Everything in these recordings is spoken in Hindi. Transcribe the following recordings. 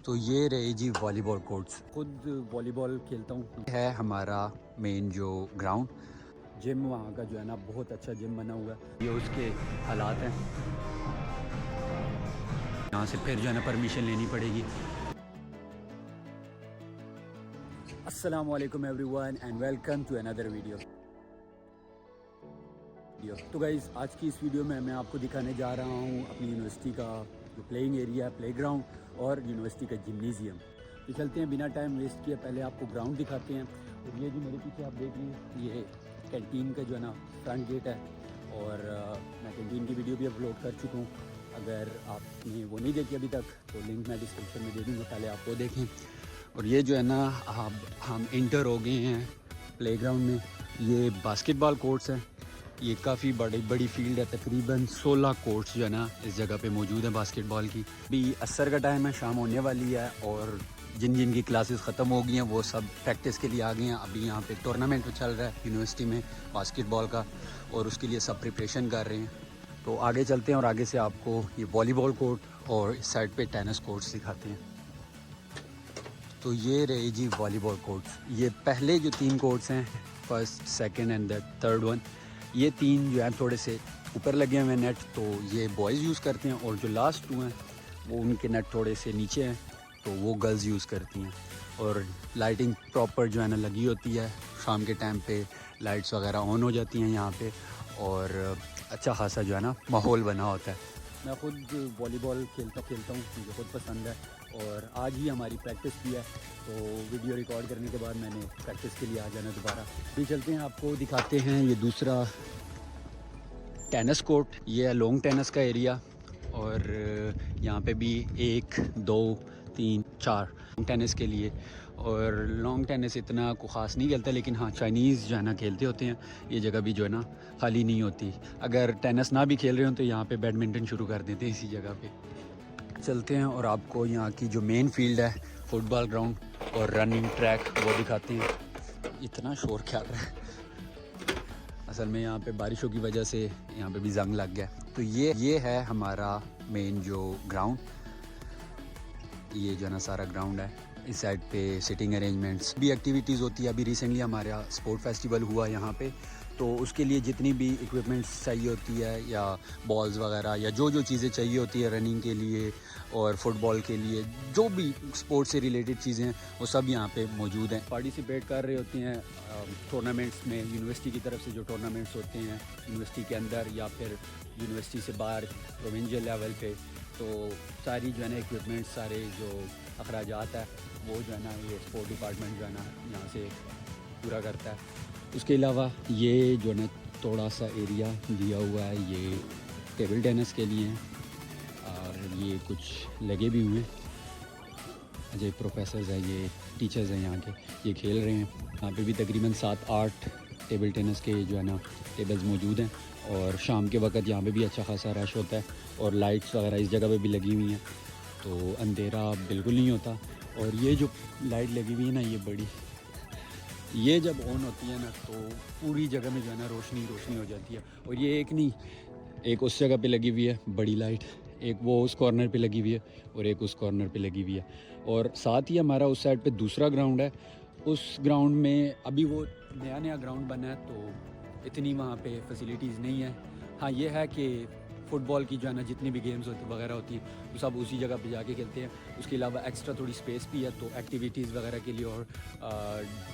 तो ये रहे जी वॉलीबॉल कोर्ट्स। खुद वॉलीबॉल खेलता हूँ। है हमारा मेन जो ग्राउंड। जिम वहाँ का जो है ना बहुत अच्छा जिम बना हुआ है। ये उसके हालात हैं। यहाँ से फिर जो है ना परमिशन लेनी पड़ेगी। अस्सलाम वालेकुम everyone and welcome to another video. तो गाइस आज की इस वीडियो में मैं आपको दिखाने जा रहा हूँ अपनी यूनिवर्सिटी का जो प्लेइंग एरिया, प्लेग्राउंड और यूनिवर्सिटी का जिम्नेजियम। तो चलते हैं बिना टाइम वेस्ट किए, पहले आपको ग्राउंड दिखाते हैं। और ये जो मेरे पीछे आप देख लीजिए, ये कैंटीन का जो है ना फ्रंट गेट है। और मैं कैंटीन की वीडियो भी अपलोड कर चुका हूँ। अगर आपने वो नहीं देखी अभी तक तो लिंक मैं डिस्क्रिप्शन में दे दूँगा, पहले आप वो देखें। और ये जो है ना हम इंटर हो गए हैं प्लेग्राउंड में। ये बास्केटबॉल कोर्ट्स हैं। ये काफ़ी बड़ी फील्ड है, तकरीबन 16 कोर्ट्स जो है ना इस जगह पे मौजूद है बास्केटबॉल की। अभी असर का टाइम है, शाम होने वाली है और जिन जिन की क्लासेस ख़त्म हो गई हैं वो सब प्रैक्टिस के लिए आ गए हैं। अभी यहाँ पे टूर्नामेंट चल रहा है यूनिवर्सिटी में बास्केटबॉल का और उसके लिए सब प्रिपरेशन कर रहे हैं। तो आगे चलते हैं और आगे से आपको ये वॉलीबॉल कोर्ट और इस साइड पे टेनिस कोर्ट्स दिखाते हैं। तो ये रहे जी वॉलीबॉल कोर्ट्स। ये पहले जो 3 कोर्ट्स हैं, first, second and the third one, ये 3 जो है थोड़े से ऊपर लगे हुए हैं नेट, तो ये बॉयज़ यूज़ करते हैं। और जो लास्ट 2 हैं वो उनके नेट थोड़े से नीचे हैं, तो वो गर्ल्स यूज़ करती हैं। और लाइटिंग प्रॉपर जो है ना लगी होती है। शाम के टाइम पे लाइट्स वगैरह ऑन हो जाती हैं यहाँ पे और अच्छा खासा जो है ना माहौल बना होता है। मैं खुद वॉलीबॉल खेलता हूँ, मुझे खुद पसंद है। और आज ही हमारी प्रैक्टिस की है, तो वीडियो रिकॉर्ड करने के बाद मैंने प्रैक्टिस के लिए आ जाना दोबारा। अभी चलते हैं, आपको दिखाते हैं ये दूसरा टेनिस कोर्ट। ये है लॉन्ग टेनिस का एरिया और यहाँ पे भी 1 2 3 4 टेनिस के लिए। और लॉन्ग टेनिस इतना को ख़ास नहीं खेलता, लेकिन हाँ चाइनीज़ जो है ना खेलते होते हैं। ये जगह भी जो है ना खाली नहीं होती। अगर टेनिस ना भी खेल रहे हो तो यहाँ पे बैडमिंटन शुरू कर देते हैं इसी जगह पे। चलते हैं और आपको यहाँ की जो मेन फील्ड है, फुटबॉल ग्राउंड और रनिंग ट्रैक, वो दिखाते हैं। इतना शोर क्या रहा है, असल में यहाँ पे बारिशों की वजह से यहाँ पे भी जंग लग गया। तो ये है हमारा मेन जो ग्राउंड। ये जो है ना सारा ग्राउंड है। इस साइड पे सिटिंग अरेंजमेंट्स भी एक्टिविटीज़ होती है। अभी रिसेंटली हमारे यहाँ स्पोर्ट फेस्टिवल हुआ यहाँ पे, तो उसके लिए जितनी भी इक्विपमेंट्स चाहिए होती है या बॉल्स वगैरह या जो चीज़ें चाहिए होती है रनिंग के लिए और फुटबॉल के लिए, जो भी स्पोर्ट्स से रिलेटेड चीज़ें हैं वो सब यहाँ पे मौजूद हैं। पार्टिसिपेट कर रहे होते हैं टूर्नामेंट्स में। यूनिवर्सिटी की तरफ से जो टूर्नामेंट्स होते हैं यूनिवर्सिटी के अंदर या फिर यूनिवर्सिटी से बाहर प्रोविंशियल लेवल पे, तो सारी जो है ना इक्विपमेंट्स, सारे जो अखराजात है वो जो है ना ये स्पोर्ट डिपार्टमेंट जो है ना यहाँ से पूरा करता है। उसके अलावा ये जो है ना थोड़ा सा एरिया दिया हुआ है, ये टेबल टेनिस के लिए है और ये कुछ लगे भी हुए हैं। जो प्रोफेसर्स हैं, ये टीचर्स हैं यहाँ के, ये खेल रहे हैं। यहाँ पे भी तकरीबन 7-8 टेबल टेनिस के जो है ना टेबल्स मौजूद हैं। और शाम के वक्त यहाँ पे भी अच्छा खासा रश होता है और लाइट्स वगैरह इस जगह पे भी लगी हुई हैं, तो अंधेरा बिल्कुल नहीं होता। और ये जो लाइट लगी हुई है ना, ये बड़ी, ये जब ऑन होती है ना तो पूरी जगह में जो है ना रोशनी रोशनी हो जाती है। और ये एक नहीं, एक उस जगह पे लगी हुई है बड़ी लाइट, एक वो उस कॉर्नर पे लगी हुई है और एक उस कॉर्नर पे लगी हुई है। और साथ ही हमारा उस साइड पे दूसरा ग्राउंड है। उस ग्राउंड में अभी वो नया ग्राउंड बना है, तो इतनी वहाँ पे फैसिलिटीज़ नहीं है। हाँ ये है कि फ़ुटबॉल की जो है ना जितनी भी गेम्स वगैरह होती हैं वो सब उसी जगह पे जाके खेलते हैं। उसके अलावा एक्स्ट्रा थोड़ी स्पेस भी है, तो एक्टिविटीज़ वगैरह के लिए और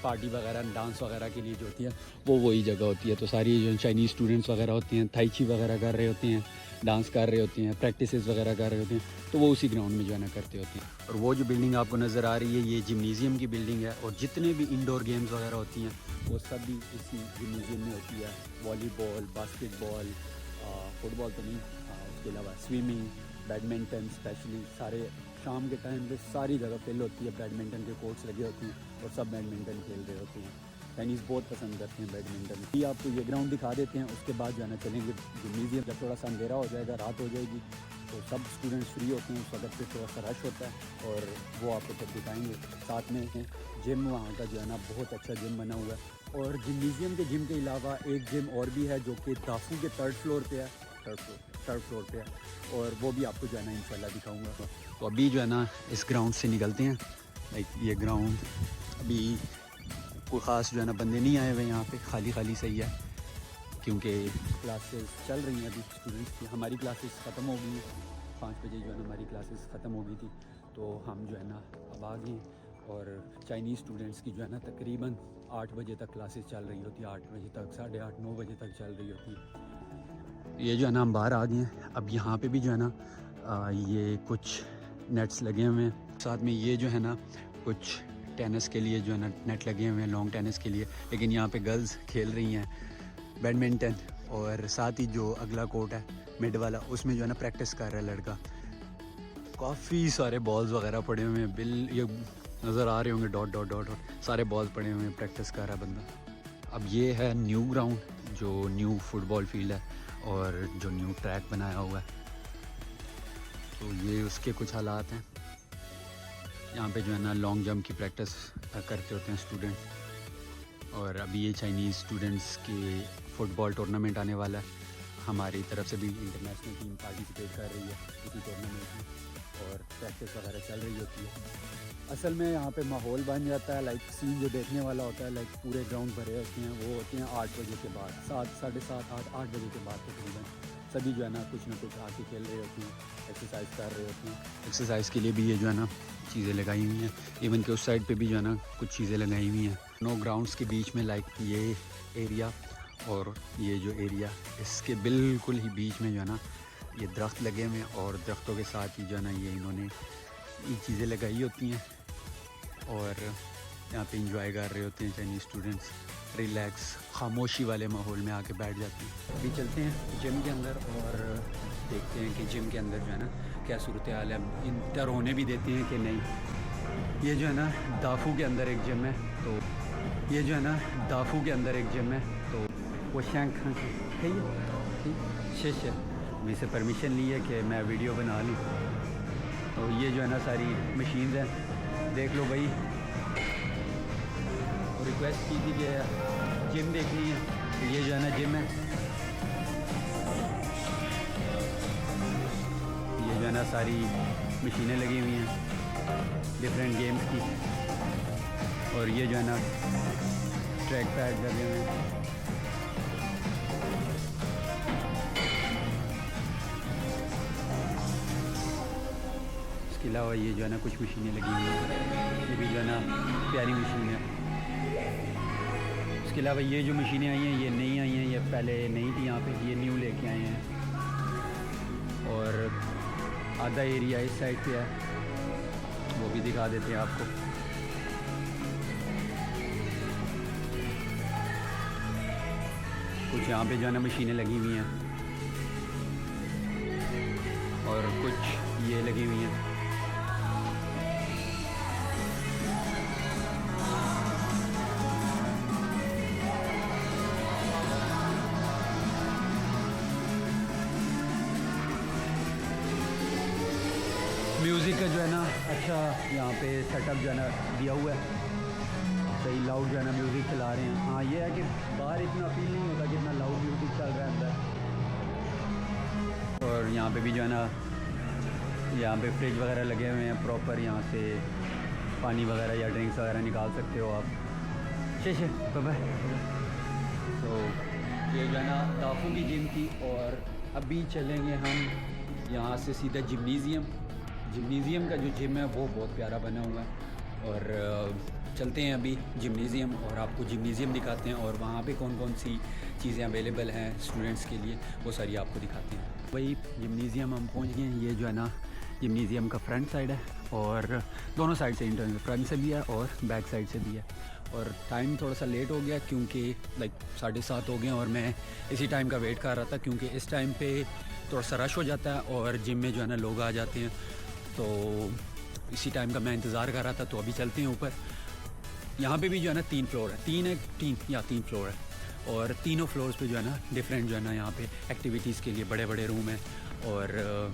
पार्टी वगैरह, डांस वगैरह के लिए जो होती है वो वही जगह होती है। तो सारी जो चाइनीज़ स्टूडेंट्स वगैरह होते हैं, थाई ची वगैरह कर रहे होते हैं, डांस कर रहे होते हैं, प्रैक्टिसेस वगैरह कर रहे होते हैं, तो वो उसी ग्राउंड में जो है ना करते होते हैं। और वो जो बिल्डिंग आपको नज़र आ रही है, ये जिम्नेजियम की बिल्डिंग है। और जितने भी इंडोर गेम्स वगैरह होती हैं वो सब भी इसी जिम्नेजियम में होती है। वॉलीबॉल, बास्केटबॉल, फुटबॉल तो नहीं, उसके अलावा स्विमिंग, बैडमिंटन, स्पेशली सारे शाम के टाइम पे सारी जगह फिल होती है। बैडमिंटन के कोर्ट्स लगे होते हैं और सब बैडमिंटन खेल रहे होते हैं। चाइनीज़ बहुत पसंद करते हैं बैडमिंटन। ये आपको ये ग्राउंड दिखा देते हैं, उसके बाद जो है ना चलेंगे जिम्नेजियम। जब थोड़ा सा अंधेरा हो जाएगा, रात हो जाएगी, तो सब स्टूडेंट्स फ्री होते हैं, उस वक्त पे थोड़ा सा रश होता है और वो आपको सब दिखाएंगे। साथ में जिम वहाँ का जो है ना बहुत अच्छा जिम बना हुआ है। और जिम्नेजियम के जिम के अलावा एक जिम और भी है जो कि दाफू के 3rd फ्लोर पे है। 3rd फ्लोर थर्ड फ्लोर पे है और वो भी आपको जो है ना इंशाल्लाह दिखाऊंगा। तो अभी जो है ना इस ग्राउंड से निकलते हैं। लाइक ये ग्राउंड अभी कोई ख़ास जो है ना बंदे नहीं आए हुए यहाँ पे, खाली खाली सही है क्योंकि क्लासेस चल रही हैं अभी स्टूडेंट्स की। हमारी क्लासेस ख़त्म हो गई हैं, 5 बजे जो है ना हमारी क्लासेस ख़त्म हो गई थी, तो हम जो है ना अब आ गए। और चाइनीज़ स्टूडेंट्स की जो है ना तकरीबन 8 बजे तक क्लासेस चल रही होती है, 8 बजे तक, 8:30 9 बजे तक चल रही होती है। ये जो है ना हम बाहर आ गए हैं। अब यहाँ पे भी जो है ना ये कुछ नेट्स लगे हुए हैं, साथ में ये जो है ना कुछ टेनिस के लिए जो है ना नेट लगे हुए हैं, लॉन्ग टेनिस के लिए। लेकिन यहाँ पे गर्ल्स खेल रही हैं बैडमिंटन, और साथ ही जो अगला कोर्ट है मिड वाला, उसमें जो है ना प्रैक्टिस कर रहा है लड़का। काफ़ी सारे बॉल्स वगैरह पड़े हुए हैं, बिल ये नज़र आ रहे होंगे, डॉट डॉट डॉट डॉट सारे बॉल्स पड़े हुए हैं, प्रैक्टिस कर रहा है बंदा। अब ये है न्यू ग्राउंड जो न्यू फुटबॉल फील्ड है और जो न्यू ट्रैक बनाया हुआ है, तो ये उसके कुछ हालात हैं। यहाँ पे जो है ना लॉन्ग जंप की प्रैक्टिस करते होते हैं स्टूडेंट। और अभी ये चाइनीज़ स्टूडेंट्स के फुटबॉल टूर्नामेंट आने वाला है, हमारी तरफ से भी इंटरनेशनल टीम पार्टिसिपेट कर रही है इसी टूर्नामेंट में और प्रैक्टिस वगैरह चल रही होती है। असल में यहाँ पे माहौल बन जाता है, लाइक सीन जो देखने वाला होता है, लाइक पूरे ग्राउंड भरे होते हैं, वो होते हैं 8 बजे के बाद, 7 साढ़े 7 8 बजे के बाद तकरीबन सभी जो है ना कुछ आके खेल रहे होती हैं, एक्सरसाइज कर रहे होती हैं। एक्सरसाइज के लिए भी ये जो है ना चीज़ें लगाई हुई हैं, इवन के उस साइड पे भी जो है ना कुछ चीज़ें लगाई हुई हैं। नो ग्राउंड्स के बीच में लाइक ये एरिया और ये जो एरिया, इसके बिल्कुल ही बीच में जो है ना ये दरख्त लगे हुए हैं, और दरख्तों के साथ ही जो है ना ये इन्होंने ये चीज़ें लगाई होती हैं और यहाँ पे इंजॉय कर रहे होते हैं चाइनीज़ स्टूडेंट्स, रिलैक्स खामोशी वाले माहौल में आके बैठ जाते हैं। अभी चलते हैं जिम के अंदर और देखते हैं कि जिम के अंदर जो है ना क्या सूरत हाल है, इंटर होने भी देते हैं कि नहीं। ये जो है ना दाफू के अंदर एक जिम है, तो ये जो है ना दाफू के अंदर एक जिम है, तो वो शैंक खान है ये शे अभी से परमिशन ली है कि मैं वीडियो बना लूँ। तो ये जो है ना सारी मशीन्स हैं, देख लो भाई। और रिक्वेस्ट की थी कि जिम देखनी है, तो ये जो है ना जिम है। ये जो है ना सारी मशीनें लगी हुई हैं डिफरेंट गेम्स की, और ये जो है ना ट्रैक पैड लगे हुए हैं। इसके अलावा ये जो है ना कुछ मशीनें लगी हुई हैं, ये भी जो है ना प्यारी मशीन है। इसके अलावा ये जो मशीनें आई हैं ये नई आई हैं, ये पहले नहीं थी यहाँ पे, ये न्यू लेके आए हैं। और आधा एरिया इस साइड पे है, वो भी दिखा देते हैं आपको। कुछ यहाँ पे जो है ना मशीनें लगी हुई हैं और कुछ ये लगी हुई हैं। म्यूज़िक का जो है ना अच्छा यहाँ पे सेटअप जो है ना दिया हुआ है, सही लाउड जो है ना म्यूज़िक चला रहे हैं। हाँ ये है कि बाहर इतना फील नहीं होता जितना लाउड म्यूज़िक चल रहा है अंदर। और यहाँ पे भी जो है ना यहाँ पे फ्रिज वगैरह लगे हुए हैं प्रॉपर, यहाँ से पानी वगैरह या ड्रिंक्स वगैरह निकाल सकते हो आप। शे बाय। तो ये जो है ना दाफू की जिम थी, और अभी चलेंगे हम यहाँ से सीधा जिम्नीज़ियम का जो जिम है वो बहुत प्यारा बना हुआ है। और चलते हैं अभी जिम्नीज़ियम और आपको जिम्नीज़ियम दिखाते हैं, और वहाँ पे कौन कौन सी चीज़ें अवेलेबल हैं स्टूडेंट्स के लिए वो सारी आपको दिखाते हैं। वही जिम्नीज़ियम हम पहुँच गए हैं। ये जो है ना जिम्नीज़ियम का फ्रंट साइड है, और दोनों साइड से इंटर फ्रंट से भी है और बैक साइड से भी है। और टाइम थोड़ा सा लेट हो गया क्योंकि लाइक 7:30 हो गए, और मैं इसी टाइम का वेट कर रहा था क्योंकि इस टाइम पे थोड़ा सा रश हो जाता है और जिम में जो है ना लोग आ जाते हैं, तो इसी टाइम का मैं इंतज़ार कर रहा था। तो अभी चलते हैं ऊपर। यहाँ पे भी जो है ना 3 फ्लोर है, 3 फ्लोर है, और तीनों फ्लोर्स पे जो है ना डिफरेंट जो है ना यहाँ पे एक्टिविटीज़ के लिए बड़े बड़े रूम हैं, और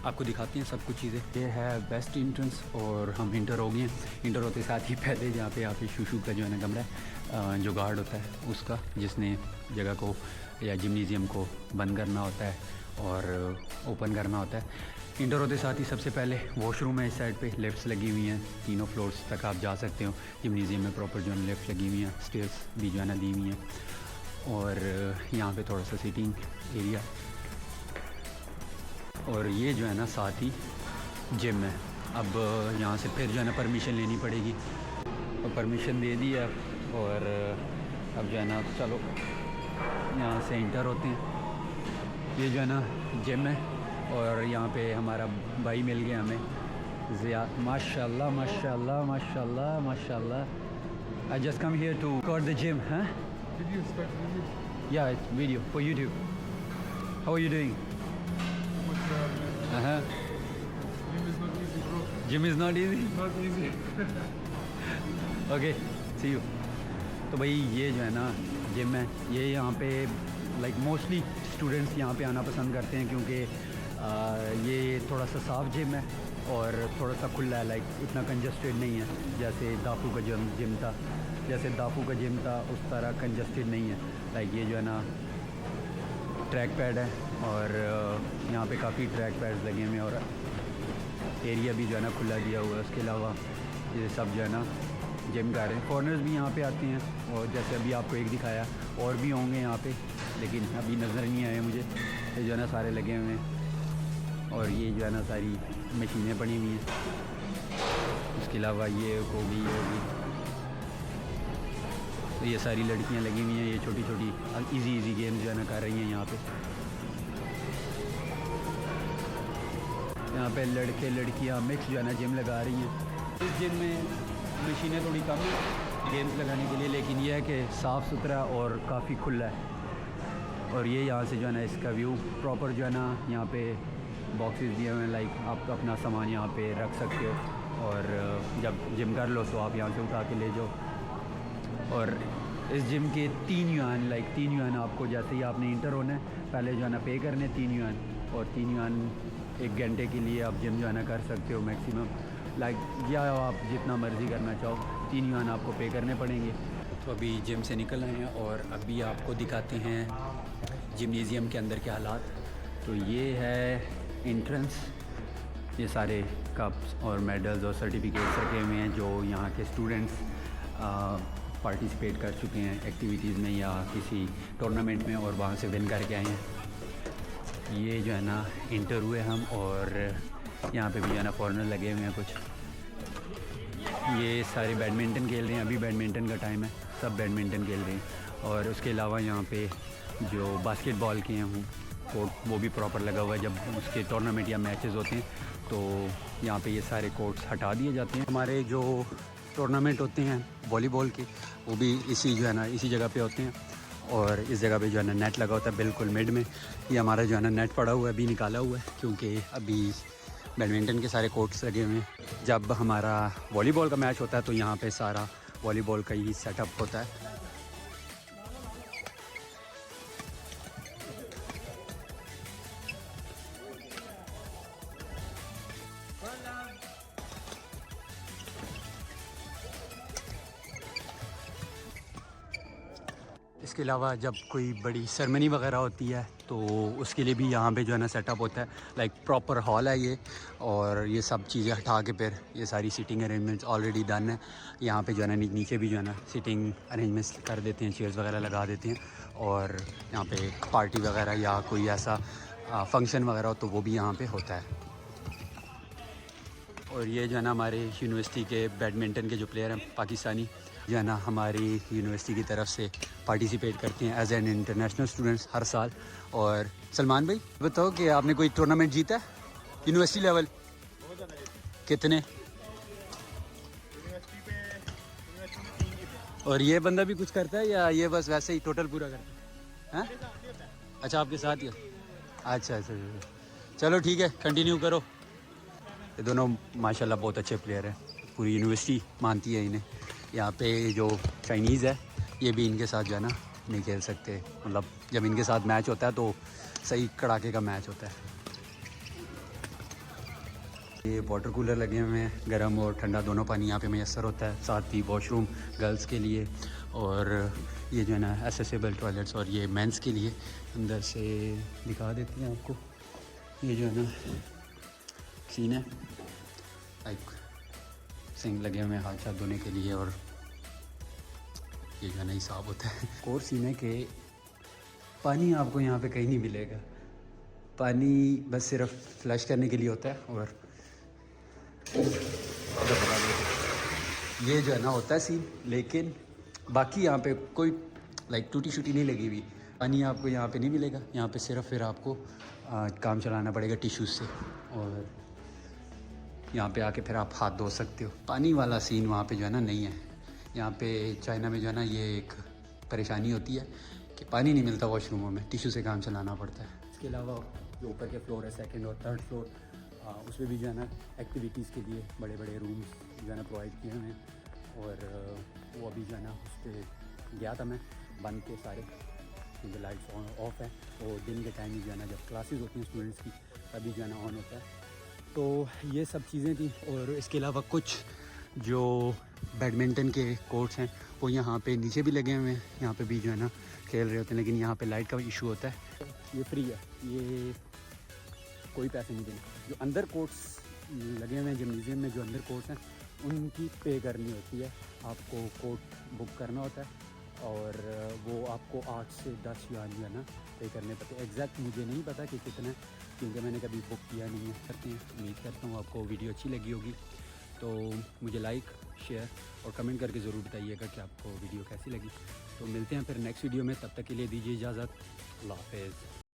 आपको दिखाते हैं सब कुछ चीज़ें। ये है बेस्ट एंट्रेंस, और हम इंटर हो गए हैं। इंटर होते साथ ही पहले यहाँ पे शूशू का जो है ना कमरा है, जो गार्ड होता है उसका, जिसने जगह को या जिम्नीज़ियम को बंद करना होता है, और ओपन करना होता है। इंटर होते साथ ही सबसे पहले वॉशरूम है इस साइड पे, लिफ्ट्स लगी हुई हैं, तीनों फ्लोर्स तक आप जा सकते हो। जिमनेजियम में प्रॉपर जो है लिफ्ट लगी हुई हैं, स्टेयर्स भी जो है ना दी हुई हैं। और यहाँ पे थोड़ा सा सीटिंग एरिया, और ये जो है ना साथ ही जिम है। अब यहाँ से फिर जो है ना परमिशन लेनी पड़ेगी, और परमिशन दे दी है। और अब जो है ना चलो यहाँ से इंटर होते हैं। ये जो है ना जिम है, और यहाँ पे हमारा भाई मिल गया हमें, ज़िया। माशाल्लाह माशाल्लाह माशाल्लाह माशाल्लाह। I just come here to record the gym. हाँ, yeah it's video for YouTube. How are you doing? Gym is not easy. Okay, see you. तो भाई ये जो है ना जिम है, ये यहाँ पे लाइक मोस्टली स्टूडेंट्स यहाँ पे आना पसंद करते हैं, क्योंकि ये थोड़ा सा साफ़ जिम है और थोड़ा सा खुला है, लाइक इतना कंजस्टेड नहीं है जैसे दाफू का जिम था। जैसे दाफू का जिम था उस तरह कंजस्टेड नहीं है। लाइक ये जो है ना ट्रैक पैड है, और यहाँ पे काफ़ी ट्रैक पैड्स लगे हुए हैं, और एरिया भी जो है ना खुला दिया हुआ है। उसके अलावा ये सब जो है ना जिम कर रहे हैं। फॉरेनर्स भी यहाँ पे आते हैं, और जैसे अभी आपको एक दिखाया, और भी होंगे यहाँ पे, लेकिन अभी नज़र नहीं आए मुझे। ये जो है ना सारे लगे हुए हैं, और ये जो है ना सारी मशीनें पड़ी हुई हैं। उसके अलावा ये होगी, तो ये सारी लड़कियाँ लगी हुई हैं, ये छोटी छोटी इजी गेम्स जो है ना कर रही हैं यहाँ पे। यहाँ पे लड़के लड़कियाँ मिक्स जो है ना जिम लगा रही हैं। इस जिम में मशीनें थोड़ी कम हैं गेम्स लगाने के लिए, लेकिन यह है कि साफ़ सुथरा और काफ़ी खुला है। और ये यहाँ से जो है ना इसका व्यू प्रॉपर जो है ना, यहाँ पे बॉक्सेस दिए हुए हैं, लाइक आप अपना सामान यहाँ पे रख सकते हो, और जब जिम कर लो तो आप यहाँ से उठा के ले जाओ। और इस जिम के 3 युआन, लाइक 3 युआन आपको, जैसे ही आपने इंटर होना है पहले जो है ना पे करने 3 युआन, और 3 युआन 1 घंटे के लिए आप जिम जो है ना कर सकते हो मैक्सिमम, लाइक या आप जितना मर्ज़ी करना चाहो। 3 युआन आपको पे करने पड़ेंगे। तो अभी जिम से निकल आए हैं, और अभी आपको दिखाते हैं जिमनेजियम के अंदर के हालात। तो ये है एंट्रेंस, ये सारे कप्स और मेडल्स और सर्टिफिकेट्स रखे हुए हैं जो यहाँ के स्टूडेंट्स पार्टिसिपेट कर चुके हैं एक्टिविटीज़ में या किसी टूर्नामेंट में, और वहाँ से विन करके आए हैं। ये जो है ना इंटर हुए हम, और यहाँ पे भी जो है ना फॉरेनर लगे हुए हैं कुछ। ये सारे बैडमिंटन खेल रहे हैं, अभी बैडमिंटन का टाइम है, सब बैडमिंटन खेल रहे हैं। और उसके अलावा यहाँ पे जो बास्केटबॉल के हैं कोर्ट, वो भी प्रॉपर लगा हुआ है। जब उसके टूर्नामेंट या मैचेस होते हैं तो यहाँ पे ये सारे कोर्ट्स हटा दिए जाते हैं। हमारे जो टूर्नामेंट होते हैं वॉलीबॉल के, वो भी इसी जो है ना इसी जगह पे होते हैं, और इस जगह पे जो है ना नेट लगा होता है बिल्कुल मिड में। ये हमारा जो है ना नेट पड़ा हुआ है, अभी निकाला हुआ है, क्योंकि अभी बैडमिंटन के सारे कोर्ट्स लगे हुए हैं। जब हमारा वॉलीबॉल का मैच होता है तो यहाँ पे सारा वॉलीबॉल का ही सेटअप होता है। इसके अलावा जब कोई बड़ी सेरेमनी वगैरह होती है तो उसके लिए भी यहाँ पे जो है ना सेटअप होता है, लाइक प्रॉपर हॉल है ये। और ये सब चीज़ें हटा के फिर ये सारी सीटिंग अरेंजमेंट्स ऑलरेडी डन है। यहाँ पे जो है ना नीचे भी जो है ना सीटिंग अरेंजमेंट्स कर देते हैं, चेयर्स वगैरह लगा देते हैं, और यहाँ पे पार्टी वगैरह या कोई ऐसा फंक्शन वगैरह हो तो वो भी यहाँ पर होता है। और ये जो है ना हमारे यूनिवर्सिटी के बैडमिंटन के जो प्लेयर हैं पाकिस्तानी, जो है ना हमारी यूनिवर्सिटी की तरफ से पार्टिसिपेट करते हैं एज एन इंटरनेशनल स्टूडेंट्स हर साल। और सलमान भाई बताओ कि आपने कोई टूर्नामेंट जीता है यूनिवर्सिटी लेवल? कितने? और ये बंदा भी कुछ करता है या ये बस वैसे ही टोटल पूरा करता है? अच्छा, आपके साथ ही? अच्छा, चलो ठीक है, कंटिन्यू करो। ये दोनों माशाल्लाह बहुत अच्छे प्लेयर हैं, पूरी यूनिवर्सिटी मानती है इन्हें। यहाँ पे जो चाइनीज़ है ये भी इनके साथ जो है ना नहीं खेल सकते, मतलब जब इनके साथ मैच होता है तो सही कड़ाके का मैच होता है। ये वाटर कूलर लगे हुए हैं, गर्म और ठंडा दोनों पानी यहाँ पे मैसर होता है। साथ ही वॉशरूम गर्ल्स के लिए, और ये जो है ना एसेसिबल टॉयलेट्स, और ये मेंस के लिए। अंदर से दिखा देते हैं आपको, ये जो है ना सीन है, लाइक सिंक लगे हुए हैं हाथ हाथ धोने के लिए, और ये जो है ना हिसाब होता है। और सीन है कि पानी आपको यहाँ पे कहीं नहीं मिलेगा, पानी बस सिर्फ फ्लश करने के लिए होता है। और ये जो है ना होता है सीन, लेकिन बाकी यहाँ पे कोई लाइक टूटी शूटी नहीं लगी हुई। पानी आपको यहाँ पे नहीं मिलेगा, यहाँ पे सिर्फ फिर आपको काम चलाना पड़ेगा टिश्यूज़ से, और यहाँ पे आके फिर आप हाथ धो सकते हो। पानी वाला सीन वहाँ पे जो है ना नहीं है। यहाँ पे चाइना में जो है ना ये एक परेशानी होती है कि पानी नहीं मिलता वॉशरूमों में, टिश्यू से काम चलाना पड़ता है। इसके अलावा जो ऊपर के फ्लोर है, सेकंड और थर्ड फ्लोर, उसमें भी जो है ना एक्टिविटीज़ के लिए बड़े बड़े रूम्स जो है ना प्रोवाइड किए हुए हैं। और वो अभी जो है ना उस पर गया था मैं, बंद के सारे, क्योंकि लाइट्स ऑफ है, और दिन के टाइम ही जो है ना जब क्लासेस होती हैं स्टूडेंट्स की तभी जो है ना ऑन होता है। तो ये सब चीज़ें थी। और इसके अलावा कुछ जो बैडमिंटन के कोर्ट्स हैं वो यहाँ पे नीचे भी लगे हुए हैं, यहाँ पे भी जो है ना खेल रहे होते हैं, लेकिन यहाँ पे लाइट का इशू होता है। ये फ्री है, ये कोई पैसे नहीं देने। जो अंदर कोर्ट्स लगे हुए हैं जिम्नेजियम में, जो अंदर कोर्ट्स हैं उनकी पे करनी होती है, आपको कोर्ट बुक करना होता है, और वो आपको 8 से 10 युआन जो है ना पे करने पड़ते हैं। एग्जैक्ट मुझे नहीं पता कि कितना, क्योंकि मैंने कभी बुक किया नहीं है। करते हैं, उम्मीद करता हूँ आपको वीडियो अच्छी लगी होगी। तो मुझे लाइक, शेयर और कमेंट करके ज़रूर बताइएगा कि आपको वीडियो कैसी लगी। तो मिलते हैं फिर नेक्स्ट वीडियो में, तब तक के लिए दीजिए इजाज़त। अल्लाह हाफ़िज़।